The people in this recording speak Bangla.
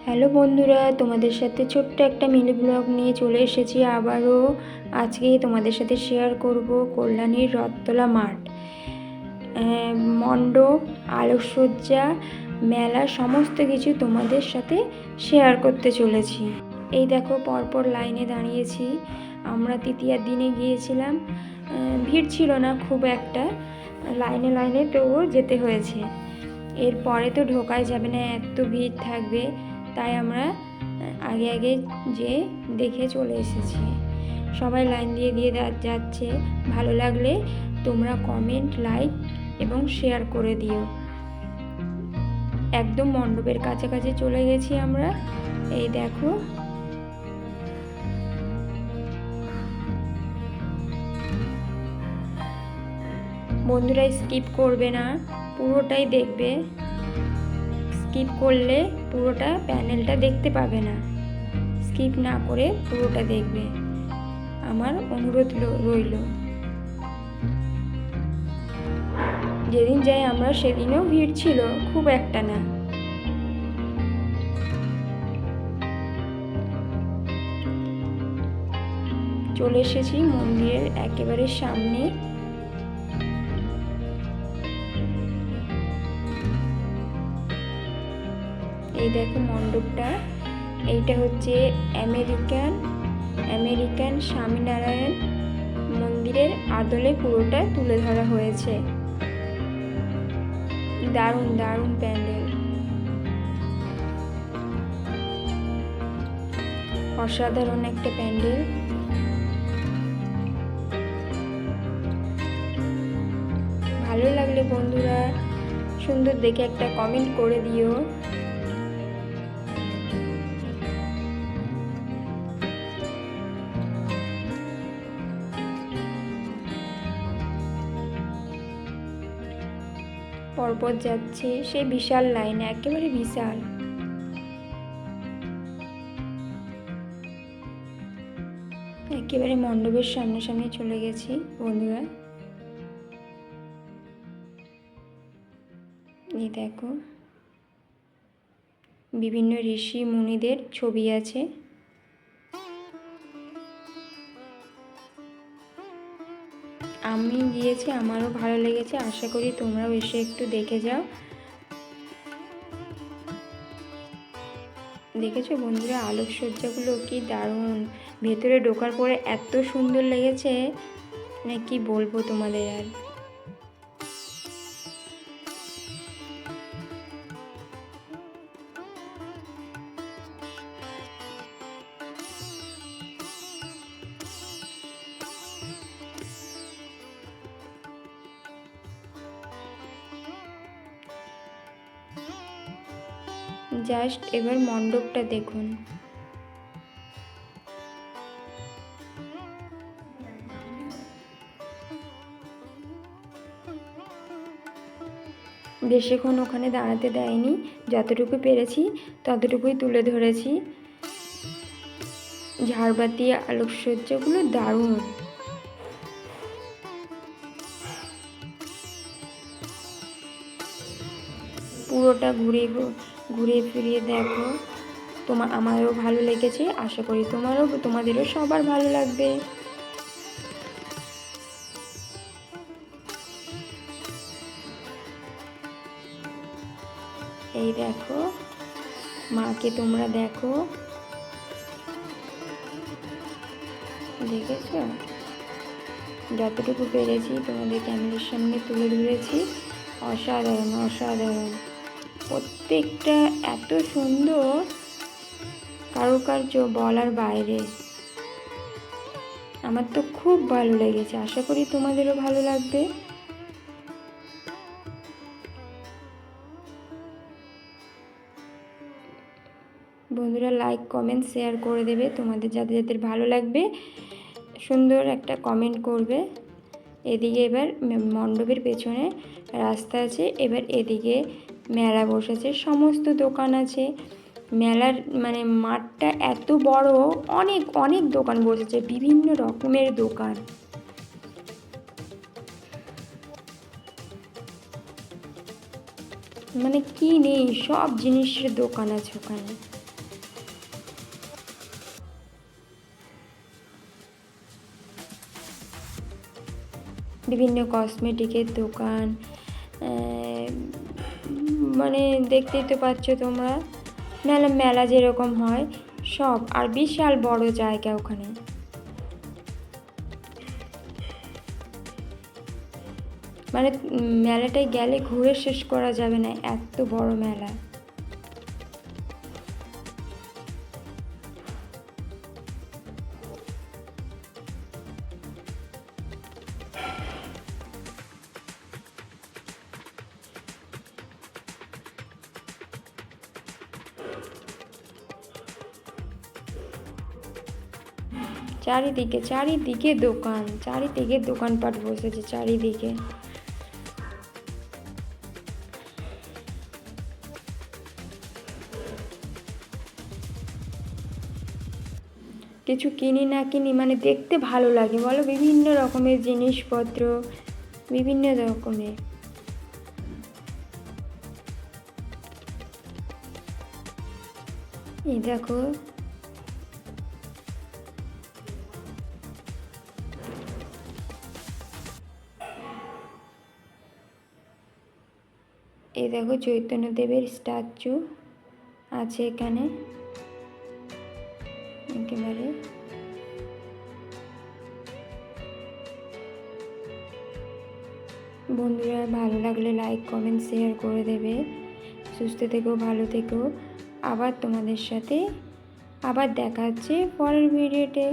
হ্যালো বন্ধুরা, তোমাদের সাথে ছোট্ট একটা মিনি ব্লগ নিয়ে চলে এসেছি আবারও। আজকে তোমাদের সাথে শেয়ার করব কল্যাণীর রথতলা মাঠ, মণ্ডপ, আলোকসজ্জা, মেলা সমস্ত কিছু তোমাদের সাথে শেয়ার করতে চলেছি। এই দেখো, পরপর লাইনে দাঁড়িয়েছি। আমরা তৃতীয়ার দিনে গিয়েছিলাম, ভিড় ছিল না খুব একটা, লাইনে লাইনে তবুও যেতে হয়েছে। এরপরে তো ঢোকাই যাবে না, এত ভিড় থাকবে, তাই আমরা আগে আগে যে দেখে চলে এসেছি। সবাই লাইন দিয়ে দিয়ে যাচ্ছে। ভালো লাগলে তোমরা কমেন্ট, লাইক এবং শেয়ার করে দিও। একদম মণ্ডপের কাছাকাছি চলে গেছি আমরা। এই দেখো, বন্ধুরা স্কিপ করবে না, পুরোটাই দেখবে। স্কিপ করলে পুরোটা প্যানেলটা দেখতে পাবে না। স্কিপ না করে পুরোটা দেখবে, আমার অনুরোধ রইল। যেদিন যাই আমরা সেদিনও ভিড় ছিল, খুব একটা না। চলে এসেছি মন্দিরের একেবারে সামনে। এই দেখো মণ্ডপটা, এইটা হচ্ছে আমেরিকান স্বামীনারায়ণ মন্দিরের আদলে পুরোটা তুলে ধরা হয়েছে। দারুণ দারুণ প্যান্ডেল, অসাধারণ একটা প্যান্ডেল। ভালো লাগলে বন্ধুরা সুন্দর দেখে একটা কমেন্ট করে দিও। পরপর যাচ্ছে, সে বিশাল লাইন, একেবারে বিশাল। একেবারে মণ্ডপের সামনাসামনি চলে গেছি বন্ধুরা। এই দেখো, বিভিন্ন ঋষি মুনিদের ছবি আছে। আমি গিয়েছি, আমারও ভালো লেগেছে, আশা করি তোমরাও এসে একটু দেখে যাও। দেখেছো বন্ধুরা, আলোকসজ্জাগুলো কি দারুণ! ভেতরে ঢোকার পরে এত সুন্দর লেগেছে, মানে কি বলবো তোমাদের আর। জাস্ট এবার মণ্ডপটা দেখুন। বেশিক্ষণ ওখানে দাঁড়াতে দেয়নি, যতটুকু পেরেছি ততটুকুই তুলে ধরেছি। ঝাড়বাতি, আলোকসজ্জাগুলো দারুণ। পুরোটা ঘুরে ফিরিয়ে দেখো। আমারও ভালো লেগেছে, আশা করি তোমাদেরও সবার ভালো লাগবে। এই দেখো, মাকে তোমরা দেখো, দেখেছো? যতটুকু পেরেছি তোমাদের ক্যামেরার সামনে তুলে ধরেছি। অসাধারণ অসাধারণ, প্রত্যেকটা এত সুন্দর, কারুকার্য বলার বাইরে। আমার তো খুব ভালো লেগেছে, আশা করি তোমাদেরও ভালো লাগবে। বন্ধুরা লাইক, কমেন্ট, শেয়ার করে দেবে, তোমাদের যাদের যাদের ভালো লাগবে সুন্দর একটা কমেন্ট করবে। এদিকে এবার মণ্ডপের পেছনে রাস্তা আছে, এবার এদিকে মেলা বসেছে, সমস্ত দোকান আছে। মেলার মানে মাঠটা এত বড়, অনেক অনেক দোকান বসেছে, বিভিন্ন রকমের দোকান। মানে কি নেই, সব জিনিসের দোকান আছে ওখানে। বিভিন্ন কসমেটিকের দোকান, মানে দেখতেই তো পাচ্ছ তোমরা, মেলা যেরকম হয় সব, আর বিশাল বড় জায়গা ওখানে। মানে মেলাটায় গেলে ঘুরে শেষ করা যাবে না, এত বড় মেলা। চারিদিকে দোকান, চারিদিকে দোকানপাট বসেছে চারিদিকে। কিছু কিনি না কিনি, মানে দেখতে ভালো লাগে বলো, বিভিন্ন রকমের জিনিসপত্র, বিভিন্ন রকমের। এই দেখো, এই দেখো চৈতন্যদেবের স্ট্যাচু আছে এখানে একেবারে। বন্ধুরা ভালো লাগলে লাইক কমেন্ট শেয়ার করে দেবে। সুস্থ থেকো, ভালো থেকো। আবার তোমাদের সাথে আবার দেখা হচ্ছে পরের ভিডিওতে।